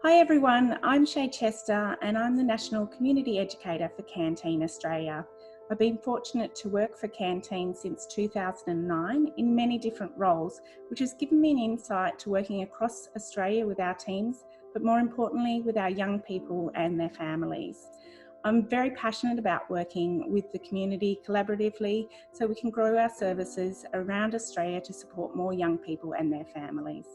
Hi everyone, I'm Shae and I'm the National Community Educator for Canteen Australia. I've been fortunate to work for Canteen since 2009 in many different roles, which has given me an insight to working across Australia with our teams, but more importantly with our young people and their families. I'm very passionate about working with the community collaboratively so we can grow our services around Australia to support more young people and their families.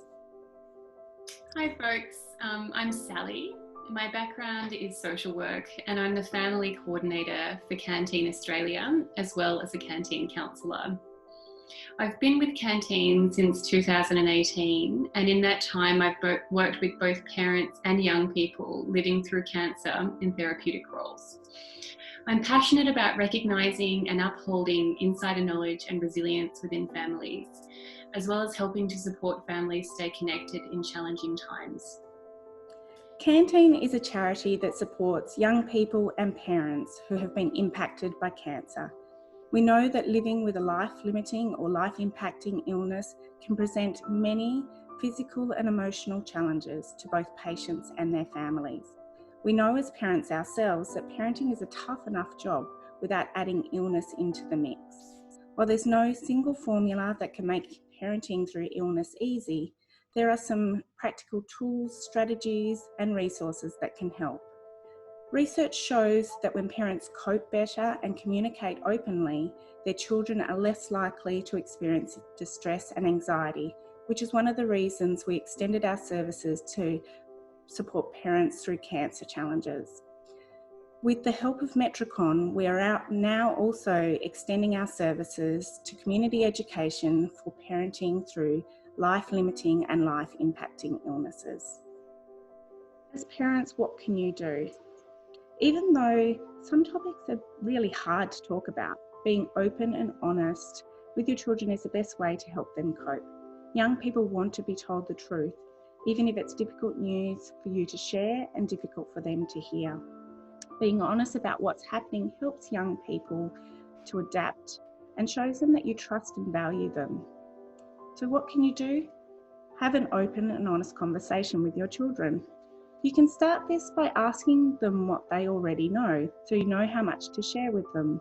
Hi folks, I'm Sally. My background is social work and I'm the family coordinator for Canteen Australia as well as a canteen counsellor. I've been with Canteen since 2018 and in that time I've worked with both parents and young people living through cancer in therapeutic roles. I'm passionate about recognising and upholding insider knowledge and resilience within families, as well as helping to support families stay connected in challenging times. Canteen is a charity that supports young people and parents who have been impacted by cancer. We know that living with a life-limiting or life-impacting illness can present many physical and emotional challenges to both patients and their families. We know as parents ourselves that parenting is a tough enough job without adding illness into the mix. While there's no single formula that can make parenting through illness easy, there are some practical tools, strategies, and resources that can help. Research shows that when parents cope better and communicate openly, their children are less likely to experience distress and anxiety, which is one of the reasons we extended our services to support parents through cancer challenges. With the help of Metricon, we are now also extending our services to community education for parenting through life-limiting and life-impacting illnesses. As parents, what can you do? Even though some topics are really hard to talk about, being open and honest with your children is the best way to help them cope. Young people want to be told the truth, even if it's difficult news for you to share and difficult for them to hear. Being honest about what's happening helps young people to adapt and shows them that you trust and value them. So what can you do? Have an open and honest conversation with your children. You can start this by asking them what they already know, so you know how much to share with them.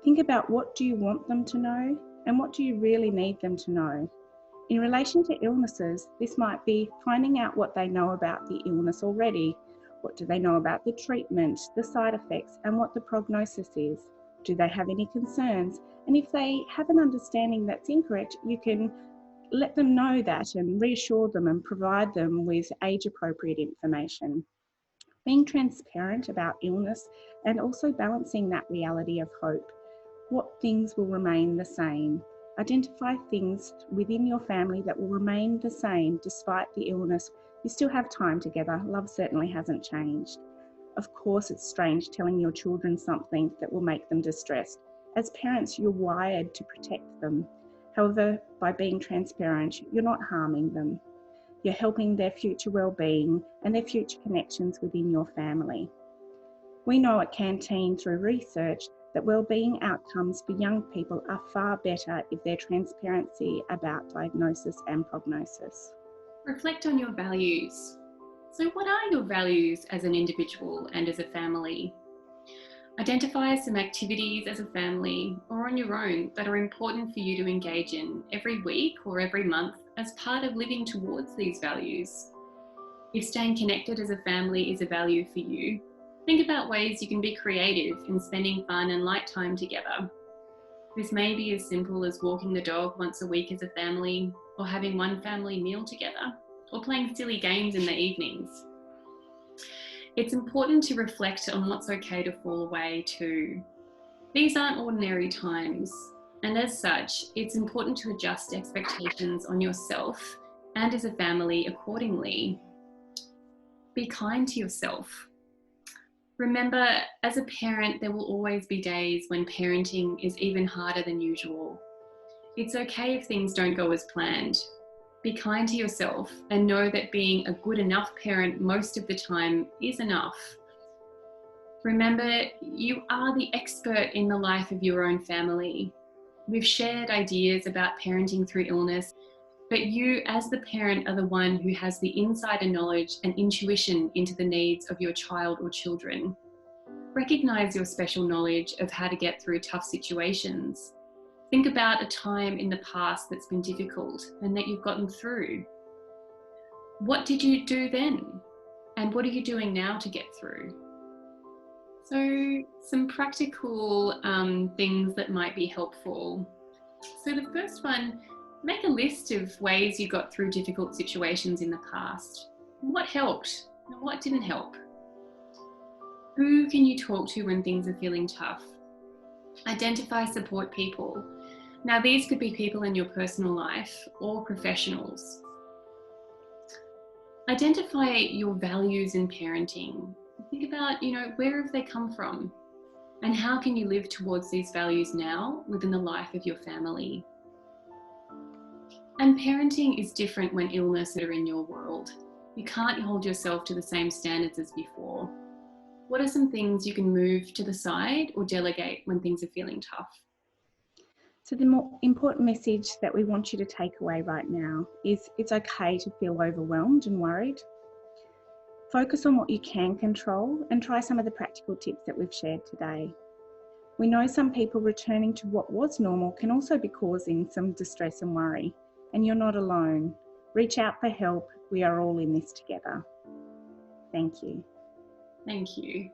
Think about what do you want them to know and what do you really need them to know. In relation to illnesses, this might be finding out what they know about the illness already. What do they know about the treatment, the side effects, and what the prognosis is? Do they have any concerns? And if they have an understanding that's incorrect, you can let them know that and reassure them and provide them with age-appropriate information. Being transparent about illness and also balancing that reality of hope. What things will remain the same? Identify things within your family that will remain the same despite the illness. You still have time together. Love certainly hasn't changed. Of course, it's strange telling your children something that will make them distressed. As parents, you're wired to protect them. However, by being transparent, you're not harming them. You're helping their future well-being and their future connections within your family. We know at Canteen through research that well-being outcomes for young people are far better if there's transparency about diagnosis and prognosis. Reflect on your values. So what are your values as an individual and as a family? Identify some activities as a family or on your own that are important for you to engage in every week or every month as part of living towards these values. If staying connected as a family is a value for you, think about ways you can be creative in spending fun and light time together. This may be as simple as walking the dog once a week as a family, or having one family meal together, or playing silly games in the evenings. It's important to reflect on what's okay to fall away too. These aren't ordinary times, and as such, it's important to adjust expectations on yourself and as a family accordingly. Be kind to yourself. Remember, as a parent, there will always be days when parenting is even harder than usual. It's okay if things don't go as planned. Be kind to yourself and know that being a good enough parent most of the time is enough. Remember, you are the expert in the life of your own family. We've shared ideas about parenting through illness, But you, as the parent, are the one who has the insider knowledge and intuition into the needs of your child or children. Recognize your special knowledge of how to get through tough situations. Think about a time in the past that's been difficult and that you've gotten through. What did you do then? And what are you doing now to get through? So, some practical things that might be helpful. So the first one, make a list of ways you got through difficult situations in the past. What helped and what didn't help? Who can you talk to when things are feeling tough? Identify support people. Now, these could be people in your personal life or professionals. Identify your values in parenting. Think about, where have they come from? And how can you live towards these values now within the life of your family? And parenting is different when illnesses are in your world. You can't hold yourself to the same standards as before. What are some things you can move to the side or delegate when things are feeling tough? So the more important message that we want you to take away right now is it's okay to feel overwhelmed and worried. Focus on what you can control and try some of the practical tips that we've shared today. We know some people returning to what was normal can also be causing some distress and worry, and you're not alone. Reach out for help. We are all in this together. Thank you. Thank you.